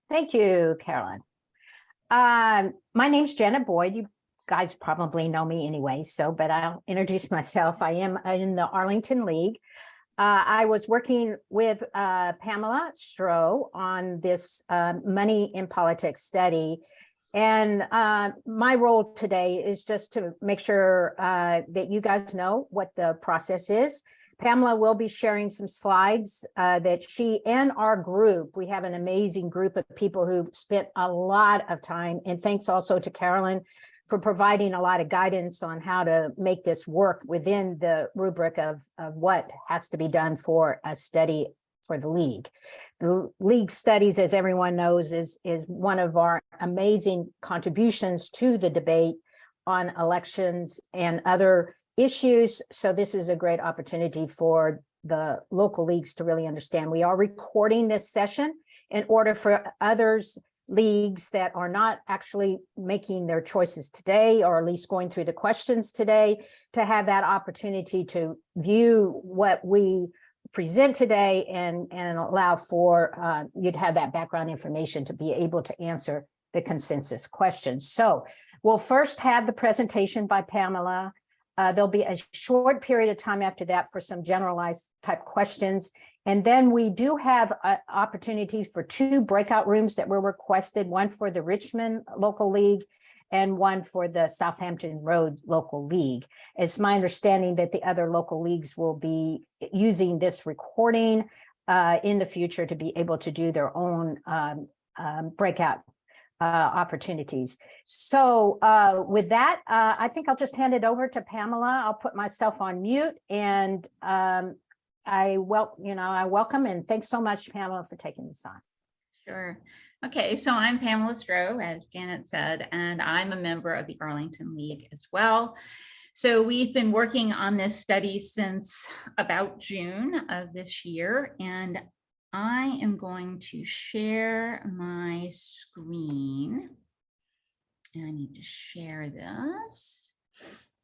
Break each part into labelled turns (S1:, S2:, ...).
S1: Thank you, Carolyn. My name's Janet Boyd. You guys probably know me anyway, but I'll introduce myself. I am in the Arlington League. I was working with Pamela Stroh on this Money in Politics study. And my role today is just to make sure that you guys know what the process is. Pamela will be sharing some slides that she and our group, we have an amazing group of people who spent a lot of time, and thanks also to Carolyn for providing a lot of guidance on how to make this work within the rubric of what has to be done for a study for the League. The League studies, as everyone knows, is one of our amazing contributions to the debate on elections and other issues. So this is a great opportunity for the local leagues to really understand. We are recording this session in order for others leagues that are not actually making their choices today, or at least going through the questions today, to have that opportunity to view what we present today and allow for you to have that background information to be able to answer the consensus questions. So we'll first have the presentation by Pamela. There'll be a short period of time after that for some generalized type questions. And then we do have opportunities for 2 breakout rooms that were requested, one for the Richmond local league and one for the Southampton Road local league. It's my understanding that the other local leagues will be using this recording in the future to be able to do their own breakout opportunities. So with that, I think I'll just hand it over to Pamela. I'll put myself on mute, and I welcome and thanks so much, Pamela, for taking this on.
S2: Sure. Okay, so I'm Pamela Stroh, as Janet said, and I'm a member of the Arlington League as well. So we've been working on this study since about June of this year, and I am going to share my screen. And I need to share this.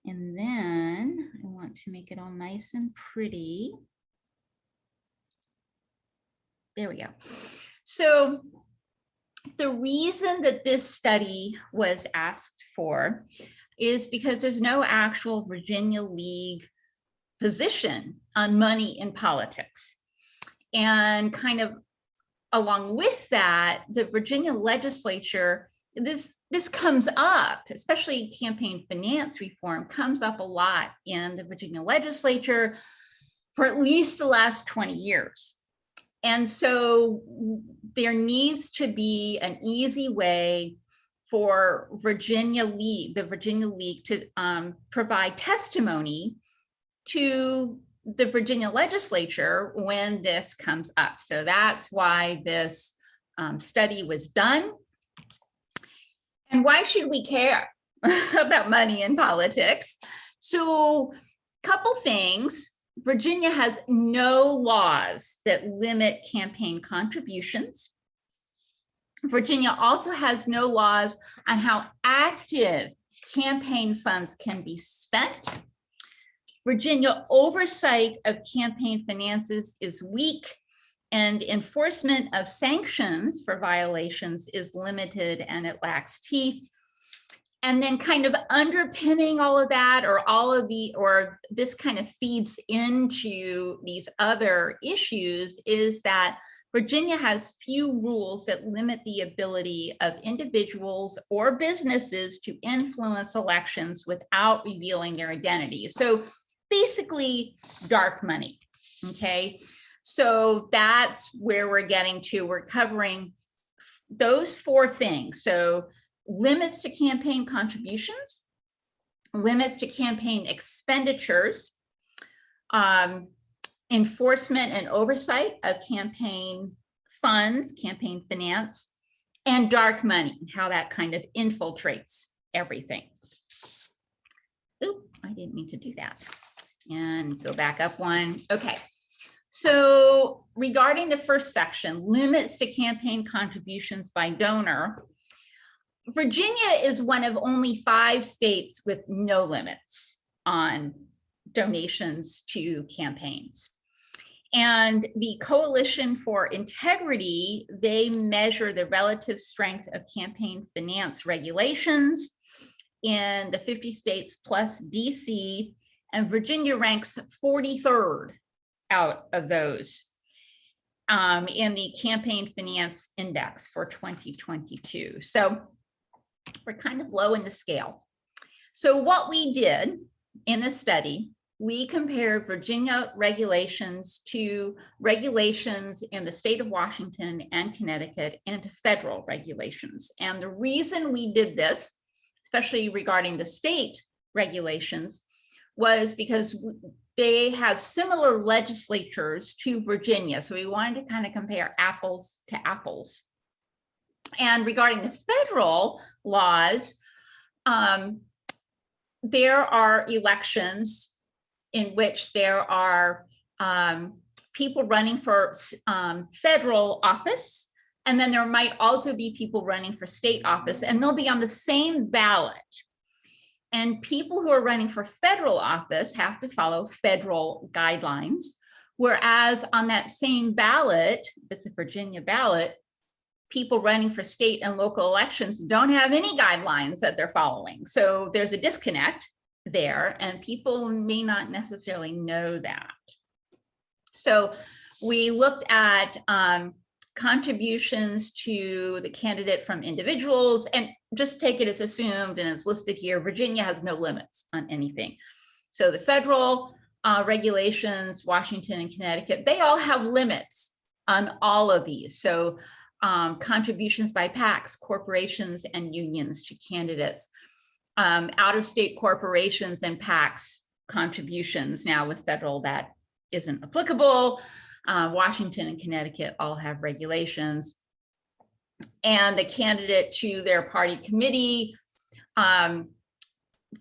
S2: And then I want to make it all nice and pretty. There we go. So the reason that this study was asked for is because there's no actual Virginia League position on money in politics. And kind of along with that, the Virginia legislature, this comes up, especially campaign finance reform, comes up a lot in the Virginia legislature for at least the last 20 years. And so there needs to be an easy way for the Virginia League to provide testimony to the Virginia legislature when this comes up. So that's why this study was done. And why should we care about money in politics? So a couple things. Virginia has no laws that limit campaign contributions. Virginia also has no laws on how active campaign funds can be spent. Virginia oversight of campaign finances is weak, and enforcement of sanctions for violations is limited and it lacks teeth. And then kind of underpinning all of that, or this kind of feeds into these other issues, is that Virginia has few rules that limit the ability of individuals or businesses to influence elections without revealing their identity. So basically dark money, okay? So that's where we're getting to. We're covering those 4 things. So limits to campaign contributions, limits to campaign expenditures, enforcement and oversight of campaign funds, campaign finance, and dark money, how that kind of infiltrates everything. Oop, I didn't mean to do that. And go back up one. Okay. So regarding the first section, limits to campaign contributions by donor, Virginia is one of only 5 states with no limits on donations to campaigns. And the Coalition for Integrity, they measure the relative strength of campaign finance regulations in the 50 states plus DC, and Virginia ranks 43rd out of those in the Campaign Finance Index for 2022. So we're kind of low in the scale. So what we did in this study, we compared Virginia regulations to regulations in the state of Washington and Connecticut and to federal regulations. And the reason we did this, especially regarding the state regulations, was because they have similar legislatures to Virginia. So we wanted to kind of compare apples to apples. And regarding the federal laws, there are elections in which there are people running for federal office, and then there might also be people running for state office, and they'll be on the same ballot. And people who are running for federal office have to follow federal guidelines, whereas on that same ballot, it's a Virginia ballot, people running for state and local elections don't have any guidelines that they're following. So there's a disconnect there, and people may not necessarily know that. So we looked at contributions to the candidate from individuals, and just take it as assumed, and it's listed here, Virginia has no limits on anything. So the federal regulations, Washington and Connecticut, they all have limits on all of these. So contributions by PACs, corporations, and unions to candidates, out-of-state corporations and PACs contributions. Now with federal, that isn't applicable. Washington and Connecticut all have regulations. And the candidate to their party committee,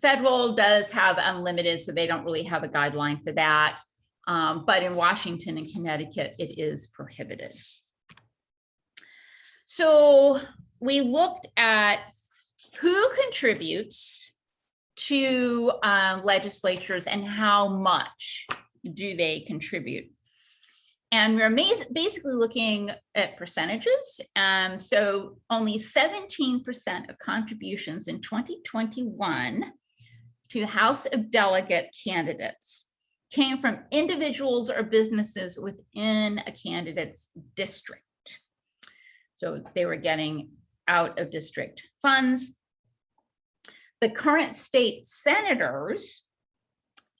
S2: federal does have unlimited, so they don't really have a guideline for that. But in Washington and Connecticut, it is prohibited. So we looked at who contributes to legislatures and how much do they contribute. And we're basically looking at percentages. So only 17% of contributions in 2021 to House of Delegate candidates came from individuals or businesses within a candidate's district. So they were getting out of district funds. The current state senators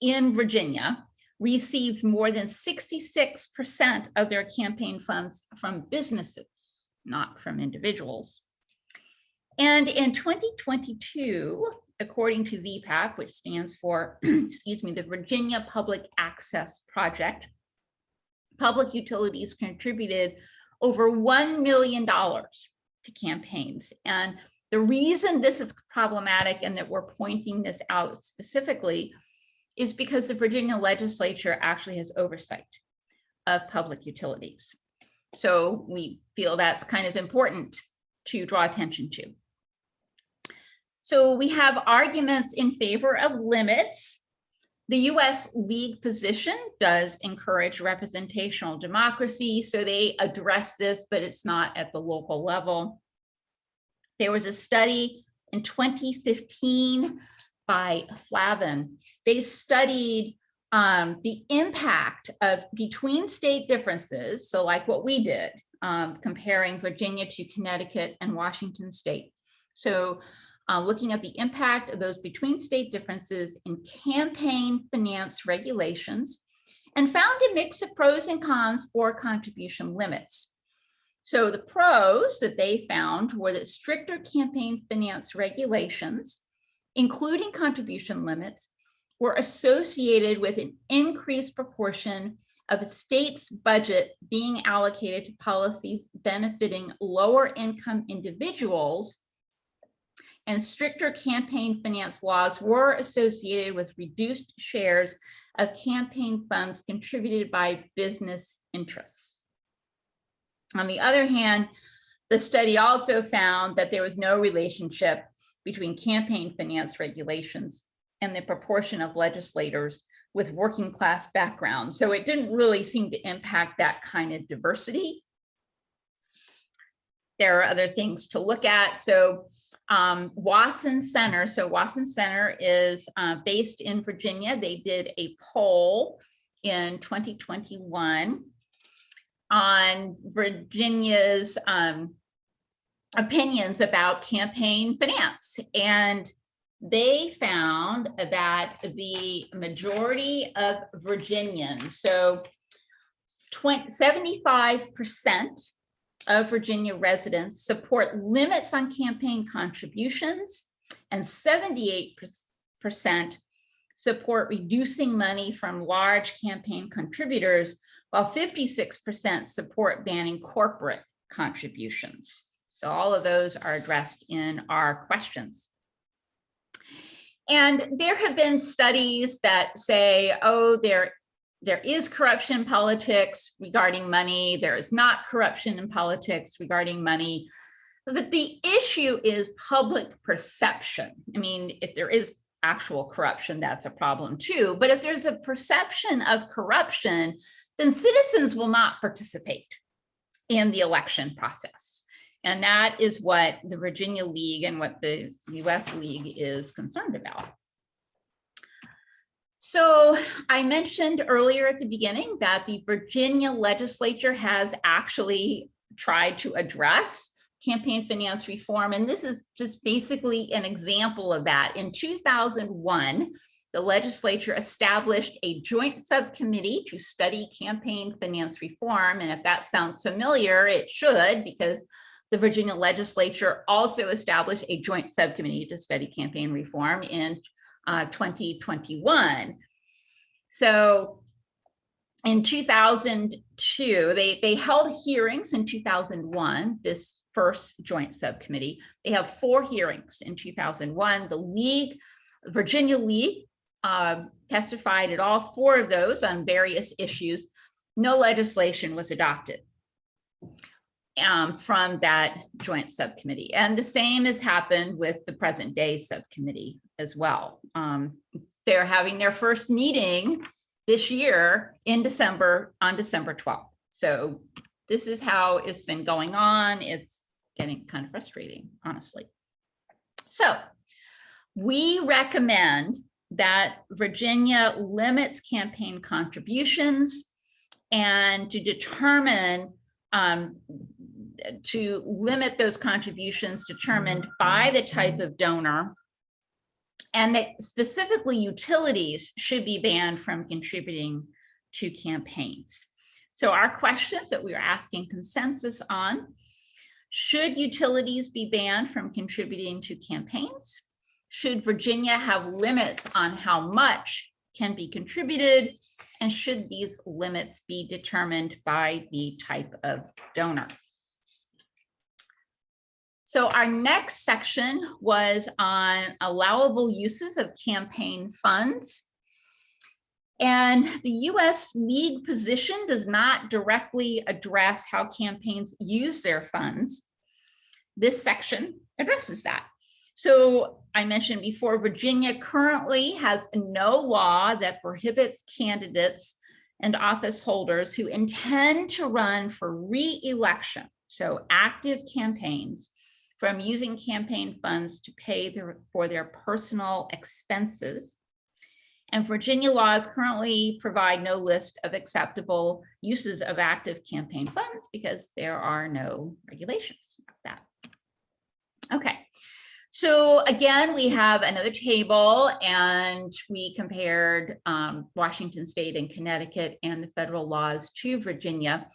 S2: in Virginia received more than 66% of their campaign funds from businesses, not from individuals. And in 2022, according to VPAC, which stands for, excuse me, the Virginia Public Access Project, public utilities contributed over $1 million to campaigns. And the reason this is problematic and that we're pointing this out specifically is because the Virginia legislature actually has oversight of public utilities. So we feel that's kind of important to draw attention to. So we have arguments in favor of limits. The US League position does encourage representational democracy, so they address this, but it's not at the local level. There was a study in 2015 by Flavin. They studied the impact of between state differences, so like what we did, comparing Virginia to Connecticut and Washington state. So looking at the impact of those between state differences in campaign finance regulations, and found a mix of pros and cons for contribution limits. So the pros that they found were that stricter campaign finance regulations, including contribution limits, were associated with an increased proportion of a state's budget being allocated to policies benefiting lower income individuals, and stricter campaign finance laws were associated with reduced shares of campaign funds contributed by business interests. On the other hand, the study also found that there was no relationship between campaign finance regulations and the proportion of legislators with working class backgrounds. So it didn't really seem to impact that kind of diversity. There are other things to look at. So Wasson Center. So Wasson Center is based in Virginia. They did a poll in 2021 on Virginia's opinions about campaign finance. And they found that the majority of Virginians, so 75% of Virginia residents support limits on campaign contributions, and 78% support reducing money from large campaign contributors, while 56% support banning corporate contributions. So all of those are addressed in our questions. And there have been studies that say, oh, there is corruption in politics regarding money. There is not corruption in politics regarding money. But the issue is public perception. I mean, if there is actual corruption, that's a problem too. But if there's a perception of corruption, then citizens will not participate in the election process. And that is what the Virginia League and what the US League is concerned about. So I mentioned earlier at the beginning that the Virginia legislature has actually tried to address campaign finance reform. And this is just basically an example of that. In 2001, the legislature established a joint subcommittee to study campaign finance reform. And if that sounds familiar, it should, because the Virginia legislature also established a joint subcommittee to study campaign reform in 2021. So in 2002, they held hearings in 2001, this first joint subcommittee. They have 4 hearings in 2001. The Virginia League testified at all 4 of those on various issues. No legislation was adopted from that joint subcommittee. And the same has happened with the present day subcommittee as well. They're having their first meeting this year in December, on December 12th. So this is how it's been going on. It's getting kind of frustrating, honestly. So we recommend that Virginia limits campaign contributions, and to determine to limit those contributions determined by the type of donor, and that specifically utilities should be banned from contributing to campaigns. So our questions that we are asking consensus on: should utilities be banned from contributing to campaigns? Should Virginia have limits on how much can be contributed? And should these limits be determined by the type of donor? So our next section was on allowable uses of campaign funds. And the US League position does not directly address how campaigns use their funds. This section addresses that. So I mentioned before, Virginia currently has no law that prohibits candidates and office holders who intend to run for re-election, so active campaigns, from using campaign funds to pay for their personal expenses. And Virginia laws currently provide no list of acceptable uses of active campaign funds because there are no regulations about that. Okay, so again, we have another table, and we compared Washington State and Connecticut and the federal laws to Virginia.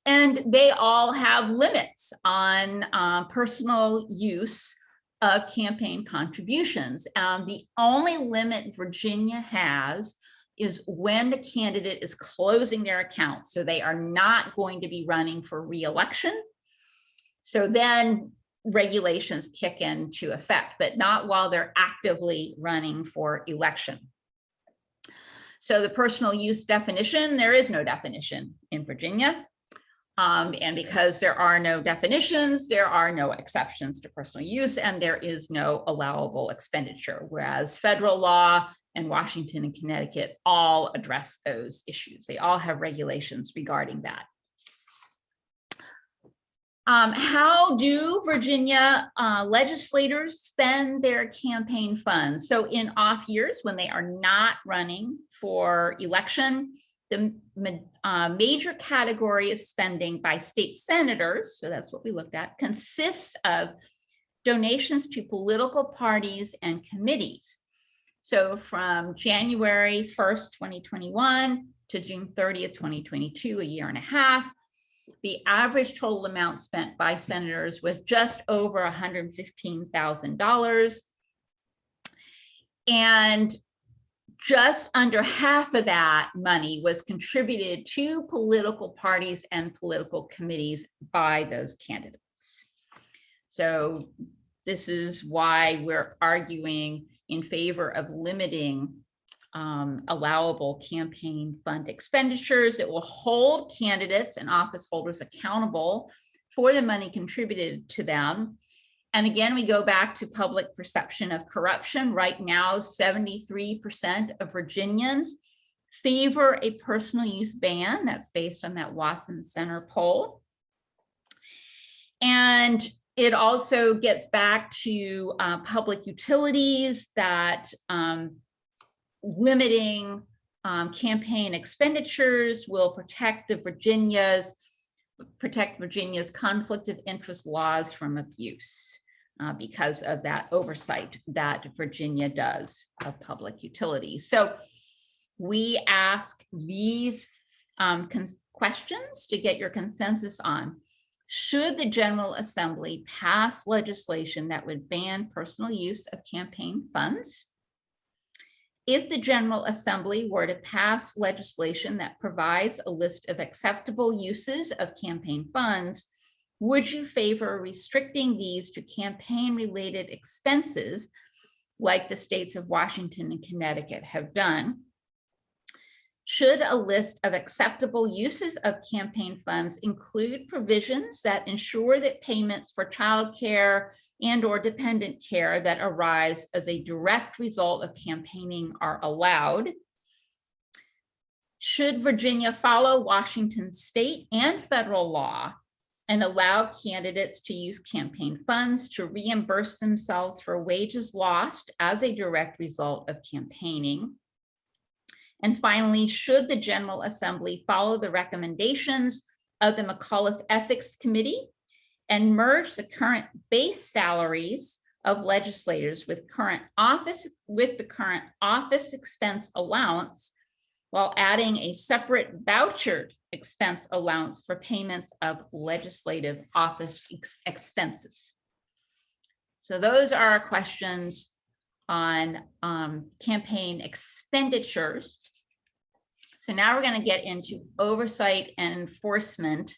S2: And they all have limits on personal use of campaign contributions. The only limit Virginia has is when the candidate is closing their account. So they are not going to be running for re-election. So then regulations kick into effect, but not while they're actively running for election. So the personal use definition, there is no definition in Virginia. And because there are no definitions, there are no exceptions to personal use, and there is no allowable expenditure. Whereas federal law and Washington and Connecticut all address those issues. They all have regulations regarding that. How do Virginia legislators spend their campaign funds? So in off years, when they are not running for election, the major category of spending by state senators, so that's what we looked at, consists of donations to political parties and committees. So from January 1st, 2021 to June 30th, 2022, a year and a half, the average total amount spent by senators was just over $115,000. And just under half of that money was contributed to political parties and political committees by those candidates. So this is why we're arguing in favor of limiting allowable campaign fund expenditures that will hold candidates and office holders accountable for the money contributed to them. And again, we go back to public perception of corruption. Right now, 73% of Virginians favor a personal use ban. That's based on that Wasson Center poll. And it also gets back to public utilities, that limiting campaign expenditures will protect Virginia's conflict of interest laws from abuse because of that oversight that Virginia does of public utilities. So we ask these questions to get your consensus on. Should the General Assembly pass legislation that would ban personal use of campaign funds? If the General Assembly were to pass legislation that provides a list of acceptable uses of campaign funds, would you favor restricting these to campaign-related expenses like the states of Washington and Connecticut have done? Should a list of acceptable uses of campaign funds include provisions that ensure that payments for childcare and/or dependent care that arise as a direct result of campaigning are allowed? Should Virginia follow Washington state and federal law and allow candidates to use campaign funds to reimburse themselves for wages lost as a direct result of campaigning? And finally, should the General Assembly follow the recommendations of the McAuliffe Ethics Committee and merge the current base salaries of legislators with the current office expense allowance, while adding a separate vouchered expense allowance for payments of legislative office expenses? So those are our questions on campaign expenditures. So now we're going to get into oversight and enforcement.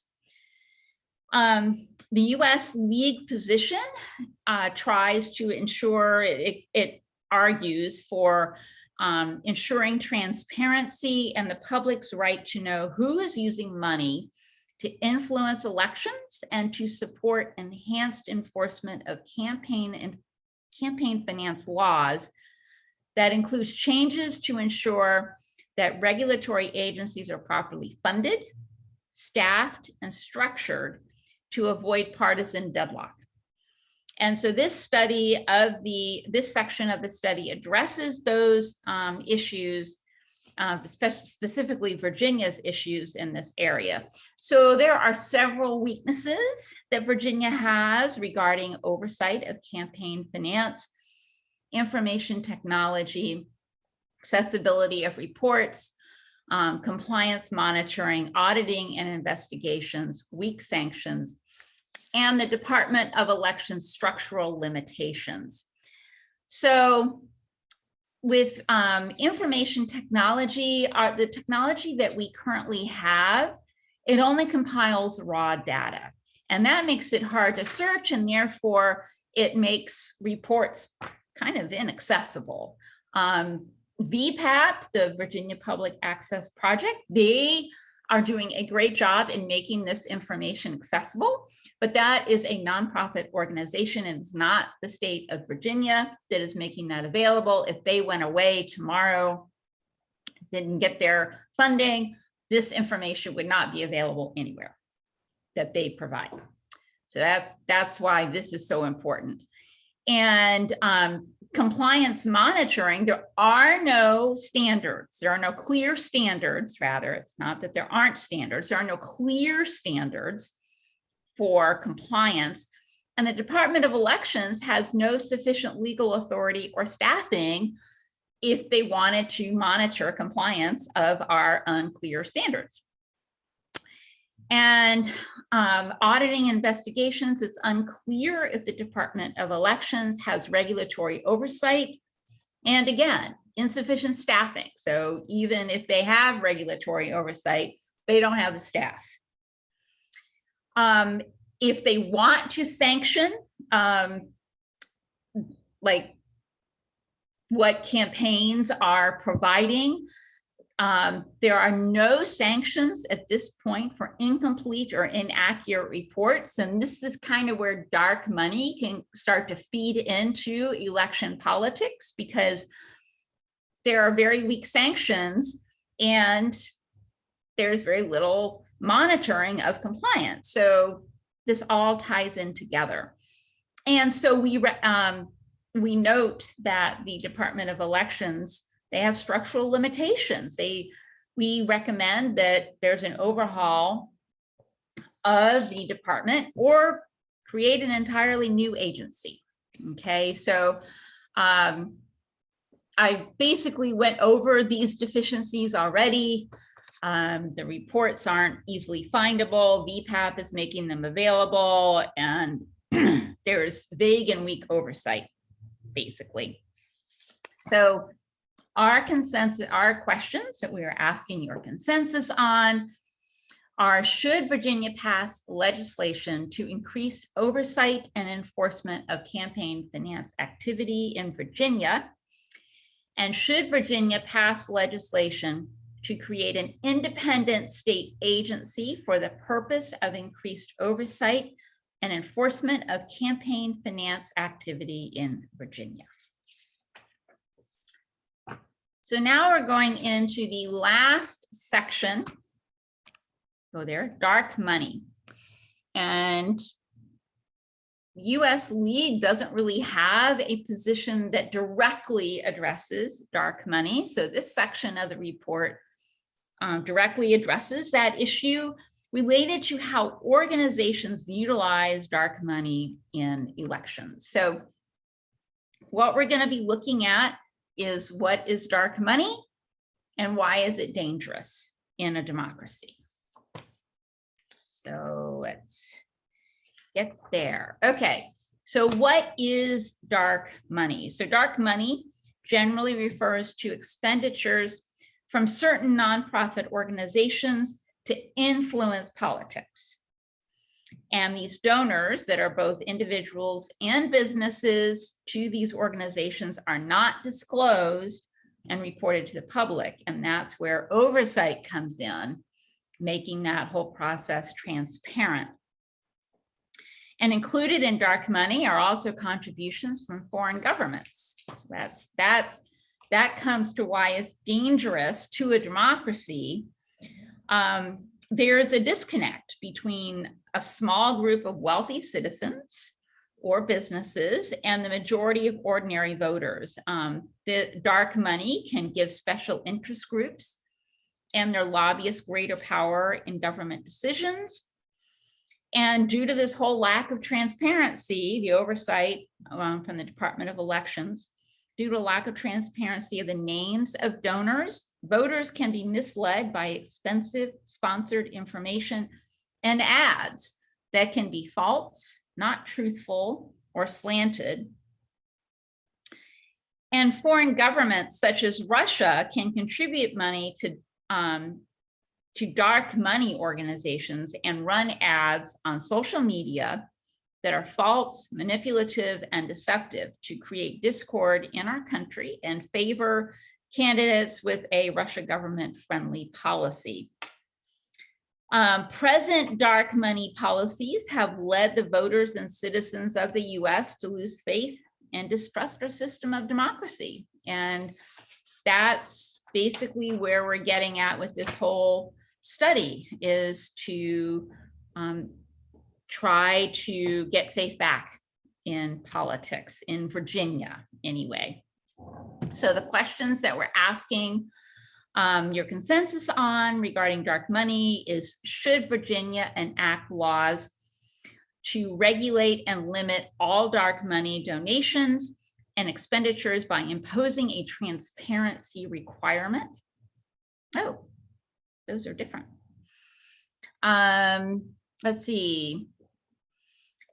S2: The U.S. League position tries to ensure, it argues for ensuring transparency and the public's right to know who is using money to influence elections and to support enhanced enforcement of campaign finance laws that includes changes to ensure that regulatory agencies are properly funded, staffed, and structured to avoid partisan deadlock. And so this section of the study addresses those issues, specifically Virginia's issues in this area. So there are several weaknesses that Virginia has regarding oversight of campaign finance, information technology, accessibility of reports, compliance monitoring, auditing and investigations, weak sanctions, and the Department of Elections structural limitations. So with information technology, the technology that we currently have, it only compiles raw data. And that makes it hard to search, and therefore it makes reports kind of inaccessible. VPAP, the Virginia Public Access Project, they are doing a great job in making this information accessible, but that is a nonprofit organization, and it's not the state of Virginia that is making that available. If they went away tomorrow, didn't get their funding, this information would not be available anywhere that they provide. So that's why this is so important. And compliance monitoring, there are no standards. There are no clear standards, rather. It's not that there aren't standards. There are no clear standards for compliance. And the Department of Elections has no sufficient legal authority or staffing if they wanted to monitor compliance of our unclear standards. And auditing investigations, it's unclear if the Department of Elections has regulatory oversight. And again, insufficient staffing. So even if they have regulatory oversight, they don't have the staff. If they want to sanction, like what campaigns are providing, there are no sanctions at this point for incomplete or inaccurate reports. And this is kind of where dark money can start to feed into election politics, because there are very weak sanctions and there's very little monitoring of compliance. So this all ties in together. And so we note that the Department of Elections, they have structural limitations. We recommend that there's an overhaul of the department or create an entirely new agency. Okay, so I basically went over these deficiencies already. The reports aren't easily findable. VPAP is making them available, and there's vague and weak oversight, basically. So our consensus, our questions that we are asking your consensus on are: should Virginia pass legislation to increase oversight and enforcement of campaign finance activity in Virginia? And should Virginia pass legislation to create an independent state agency for the purpose of increased oversight and enforcement of campaign finance activity in Virginia? So now we're going into the last section. Go there, dark money. And US League doesn't really have a position that directly addresses dark money. So this section of the report directly addresses that issue related to how organizations utilize dark money in elections. So what we're going to be looking at is what is dark money and why is it dangerous in a democracy. So let's get there. Okay, so what is dark money? So dark money generally refers to expenditures from certain nonprofit organizations to influence politics. And these donors that are both individuals and businesses to these organizations are not disclosed and reported to the public. And that's where oversight comes in, making that whole process transparent. And included in dark money are also contributions from foreign governments. So that comes to why it's dangerous to a democracy. There's a disconnect between a small group of wealthy citizens or businesses and the majority of ordinary voters. The dark money can give special interest groups and their lobbyists greater power in government decisions. And due to this whole lack of transparency, the oversight from the Department of Elections, due to lack of transparency of the names of donors, voters can be misled by expensive sponsored information and ads that can be false, not truthful, or slanted. And foreign governments such as Russia can contribute money to dark money organizations and run ads on social media that are false, manipulative, and deceptive to create discord in our country and favor candidates with a Russia government-friendly policy. Present dark money policies have led the voters and citizens of the US to lose faith and distrust our system of democracy. And that's basically where we're getting at with this whole study, is to try to get faith back in politics, in Virginia anyway. So the questions that we're asking your consensus on regarding dark money is, should Virginia enact laws to regulate and limit all dark money donations and expenditures by imposing a transparency requirement? Oh, those are different. Let's see.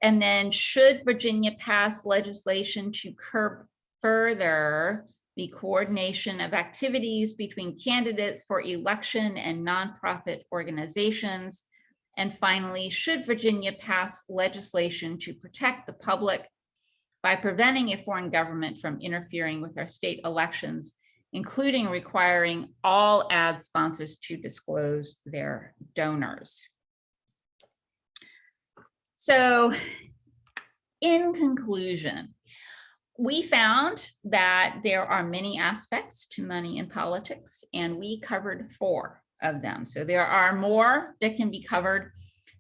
S2: And then, should Virginia pass legislation to curb further the coordination of activities between candidates for election and nonprofit organizations? And finally, should Virginia pass legislation to protect the public by preventing a foreign government from interfering with our state elections, including requiring all ad sponsors to disclose their donors? So, in conclusion, we found that there are many aspects to money in politics, and we covered 4 of them. So there are more that can be covered.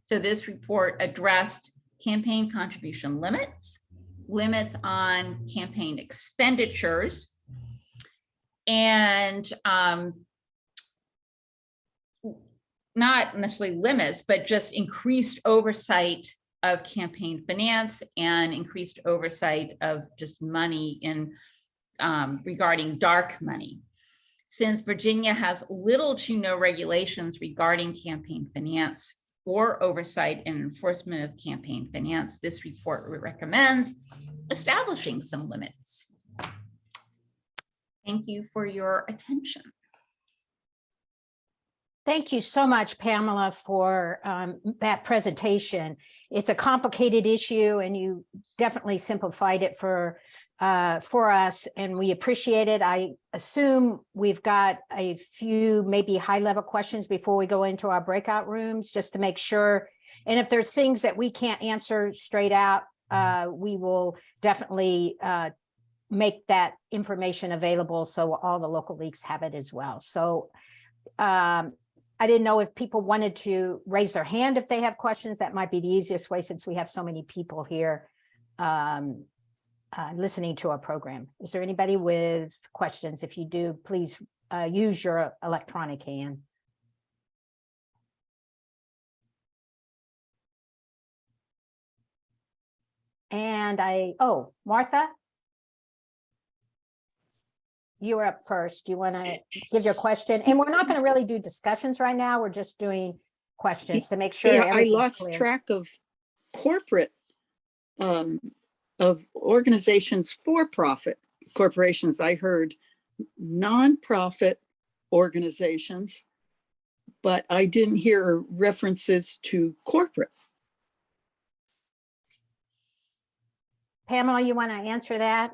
S2: So this report addressed campaign contribution limits, limits on campaign expenditures, and not necessarily limits, but just increased oversight of campaign finance and increased oversight of just money in regarding dark money. Since Virginia has little to no regulations regarding campaign finance or oversight and enforcement of campaign finance, this report recommends establishing some limits. Thank you for your attention.
S1: Thank you so much, Pamela, for that presentation. It's a complicated issue, and you definitely simplified it for us, and we appreciate it. I assume we've got a few maybe high-level questions before we go into our breakout rooms, just to make sure. And if there's things that we can't answer straight out, we will definitely make that information available so all the local leagues have it as well. So I didn't know if people wanted to raise their hand if they have questions. That might be the easiest way, since we have so many people here listening to our program. Is there anybody with questions? If you do, please use your electronic hand. And Martha? You were up first. Do you want to give your question? And we're not going to really do discussions right now. We're just doing questions to make sure.
S3: Yeah, I lost
S1: clear.
S3: track of corporate, of organizations, for-profit corporations. I heard nonprofit organizations, but I didn't hear references to corporate.
S1: Pamela, you want to answer that?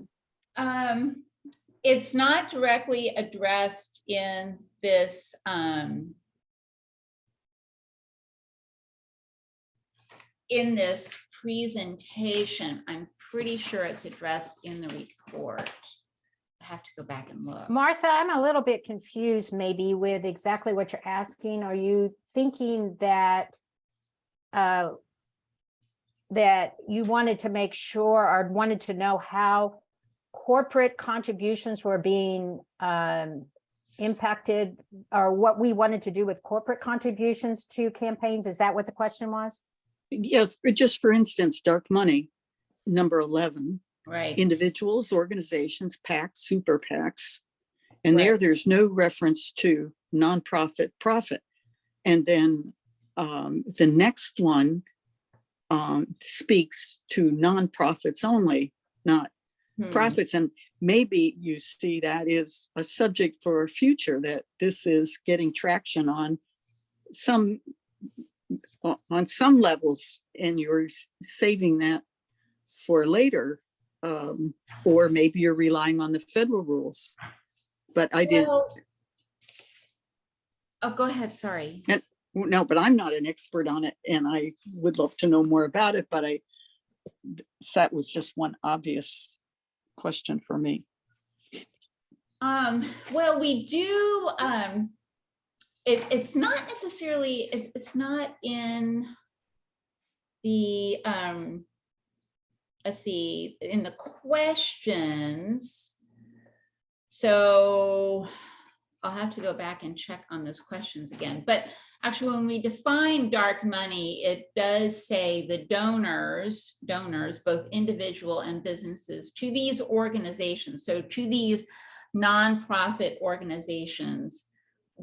S2: It's not directly addressed in this presentation. I'm pretty sure it's addressed in the report. I have to go back and look.
S1: Martha, I'm a little bit confused maybe with exactly what you're asking. Are you thinking that that you wanted to make sure, or wanted to know how corporate contributions were being impacted, or what we wanted to do with corporate contributions to campaigns? Is that what the question was?
S3: Yes, just for instance, dark money, number 11.
S2: Right.
S3: Individuals, organizations, PACs, super PACs. And
S2: Right.
S3: there's no reference to nonprofit profit. And then the next one speaks to nonprofits only, not profits. And maybe you see that is a subject for a future, that this is getting traction on some levels, and you're saving that for later, or maybe you're relying on the federal rules. But I did.
S2: Oh, go ahead. Sorry.
S3: No, but I'm not an expert on it, and I would love to know more about it, but that was just one obvious question for me.
S2: Well, we do, it's not necessarily, it's not in the, let's see, in the questions. So I'll have to go back and check on those questions again. But actually, when we define dark money, it does say the donors, both individual and businesses, to these organizations. So to these nonprofit organizations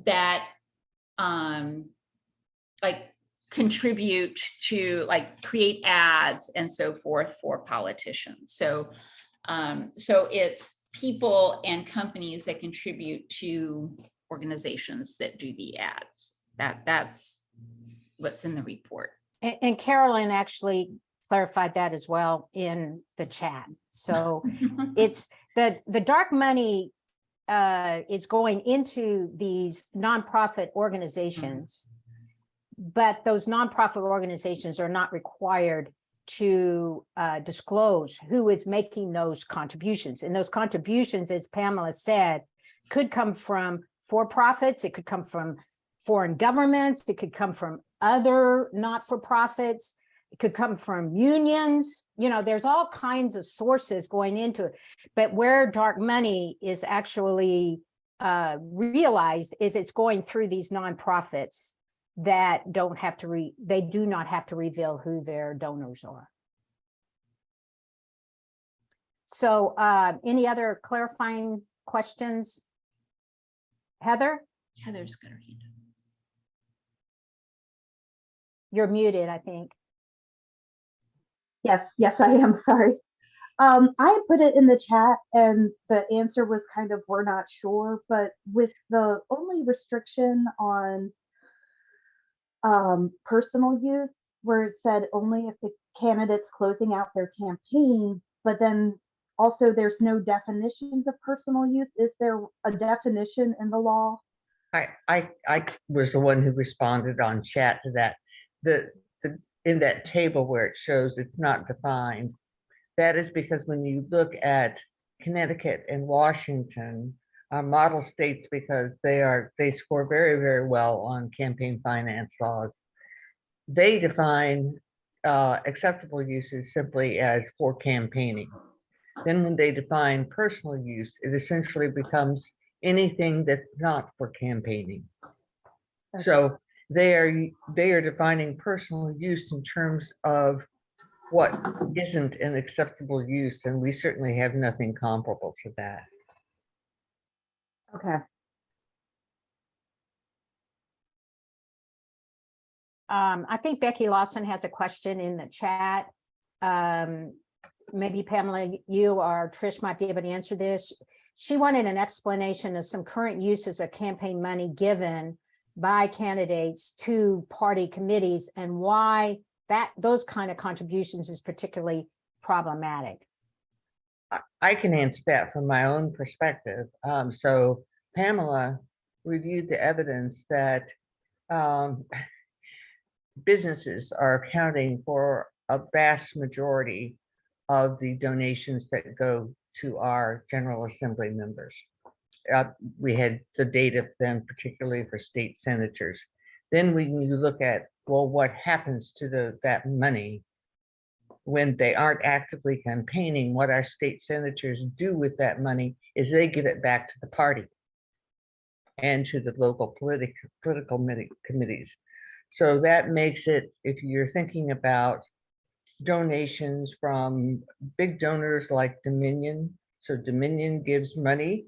S2: that like contribute to, like, create ads and so forth for politicians. So so it's people and companies that contribute to organizations that do the ads. That's what's in the report.
S1: And Carolyn actually clarified that as well in the chat. So it's the dark money is going into these nonprofit organizations, but those nonprofit organizations are not required to disclose who is making those contributions. And those contributions, as Pamela said, could come from for-profits, it could come from foreign governments, it could come from other not-for-profits, it could come from unions. You know, there's all kinds of sources going into it. But where dark money is actually realized is it's going through these nonprofits that don't have to they do not have to reveal who their donors are. So any other clarifying questions? Heather?
S2: Heather's got her hand up.
S1: You're muted, I think.
S4: Yes, I am. Sorry. I put it in the chat and the answer was kind of, we're not sure, but with the only restriction on personal use, where it said only if the candidate's closing out their campaign, but then also there's no definitions of personal use. Is there a definition in the law?
S5: I was the one who responded on chat to that. In that table where it shows it's not defined, that is because when you look at Connecticut and Washington, are model states, because they score very, very well on campaign finance laws. They define acceptable uses simply as for campaigning. Then when they define personal use, it essentially becomes anything that's not for campaigning. Okay. So they are defining personal use in terms of what isn't an acceptable use, and we certainly have nothing comparable to that.
S4: Okay.
S1: I think Becky Lawson has a question in the chat. Maybe Pamela, you or Trish might be able to answer this. She wanted an explanation of some current uses of campaign money given by candidates to party committees and why those kind of contributions is particularly problematic.
S5: I can answer that from my own perspective. So Pamela reviewed the evidence that businesses are accounting for a vast majority of the donations that go to our General Assembly members. We had the data then, particularly for state senators. Then when you look at, well, what happens to that money when they aren't actively campaigning, what our state senators do with that money is they give it back to the party and to the local political committees. So that makes it, if you're thinking about donations from big donors like Dominion, so Dominion gives money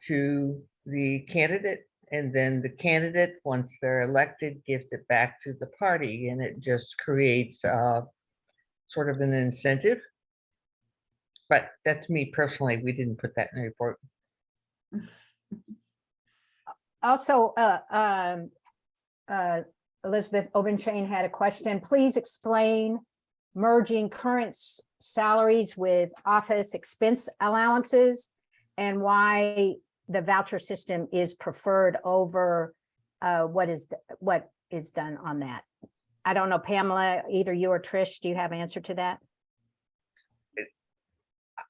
S5: to the candidate, and then the candidate, once they're elected, gives it back to the party, and it just creates sort of an incentive. But that's me personally. We didn't put that in the report.
S1: Also, Elizabeth Obenchain had a question. Please explain merging current salaries with office expense allowances and why the voucher system is preferred over what is done on that? I don't know, Pamela, either you or Trish, do you have an answer to that?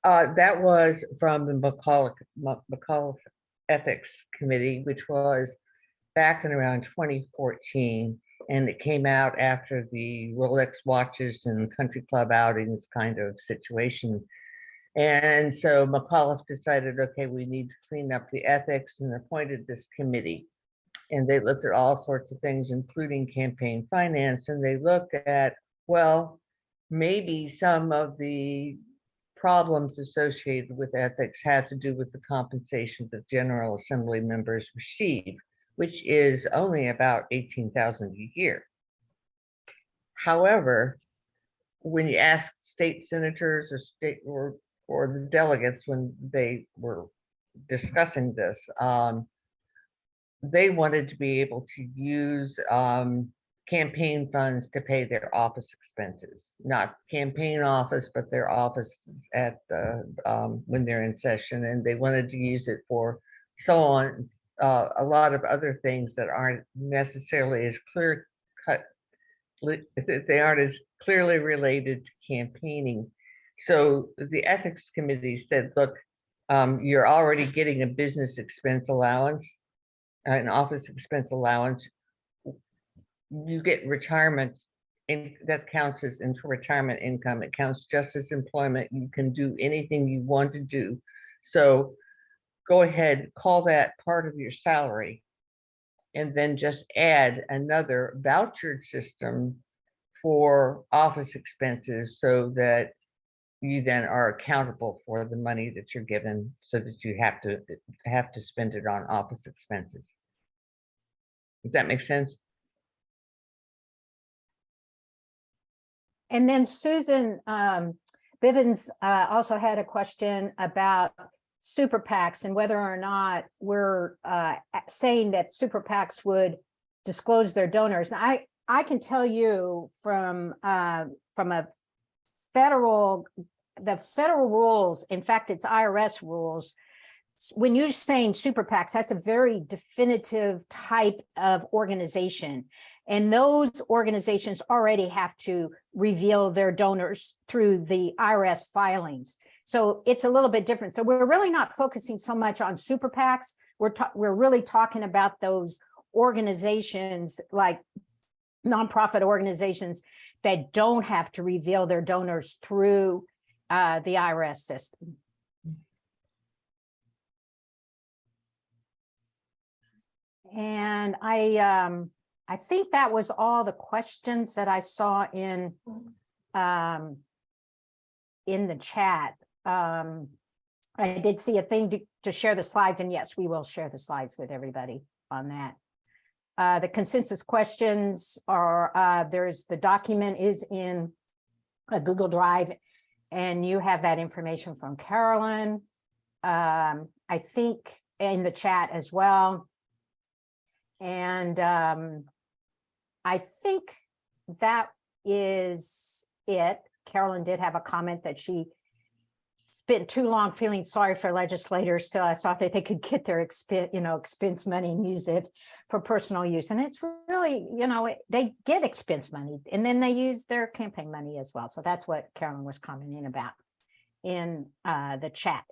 S5: That was from the McAuliffe Ethics Committee, which was back in around 2014. And it came out after the Rolex watches and country club outings kind of situation. And so McAuliffe decided, okay, we need to clean up the ethics, and appointed this committee. And they looked at all sorts of things, including campaign finance. And they looked at, well, maybe some of the problems associated with ethics have to do with the compensation that General Assembly members receive, which is only about $18,000 a year. However, when you ask state senators or the delegates when they were discussing this, they wanted to be able to use campaign funds to pay their office expenses, not campaign office, but their office at the when they're in session, and they wanted to use it for so on a lot of other things that aren't necessarily as clear cut. They aren't as clearly related to campaigning. So the ethics committee said, look, you're already getting a business expense allowance, an office expense allowance. You get retirement, and that counts as into retirement income. It counts just as employment. You can do anything you want to do. So go ahead, call that part of your salary, and then just add another vouchered system for office expenses so that you then are accountable for the money that you're given, so that you have to spend it on office expenses. Does that make sense?
S1: And then Susan Bivens also had a question about super PACs and whether or not we're saying that super PACs would disclose their donors. And I can tell you from a the federal rules, in fact, it's IRS rules. When you're saying super PACs, that's a very definitive type of organization. And those organizations already have to reveal their donors through the IRS filings. So it's a little bit different. So we're really not focusing so much on super PACs. We're really talking about those organizations, like nonprofit organizations, that don't have to reveal their donors through the IRS system. And I think that was all the questions that I saw in the chat. I did see a thing to share the slides, and yes, we will share the slides with everybody on that. The consensus questions are, the document is in a Google Drive, and you have that information from Carolyn. I think in the chat as well. And I think that is it. Carolyn did have a comment that she spent too long feeling sorry for legislators till I thought that they could get their expense money and use it for personal use. And it's really, they get expense money and then they use their campaign money as well. So that's what Carolyn was commenting about in the chat.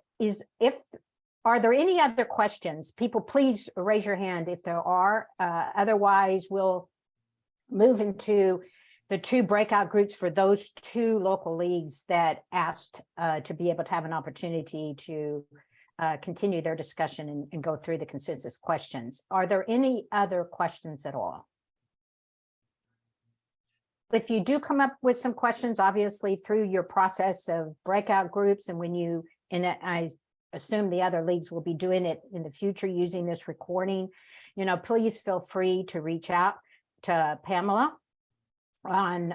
S1: Are there any other questions? People, please raise your hand if there are. Otherwise, we'll move into the two breakout groups for those two local leagues that asked to be able to have an opportunity to continue their discussion and go through the consensus questions. Are there any other questions at all? If you do come up with some questions, obviously through your process of breakout groups, and I assume the other leagues will be doing it in the future using this recording, please feel free to reach out to Pamela on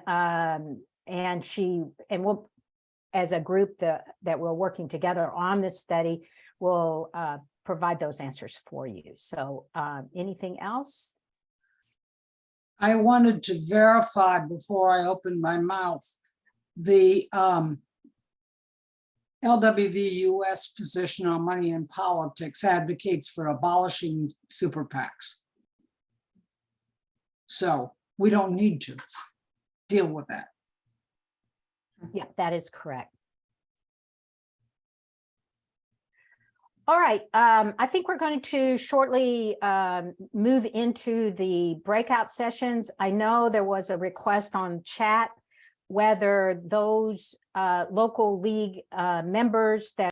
S1: and we'll, as a group that we're working together on this study, will provide those answers for you. So anything else?
S6: I wanted to verify before I opened my mouth the LWV-US position on money in politics advocates for abolishing super PACs. So we don't need to deal with that.
S1: Yeah, that is correct. All right, I think we're going to shortly move into the breakout sessions. I know there was a request on chat whether those local league members that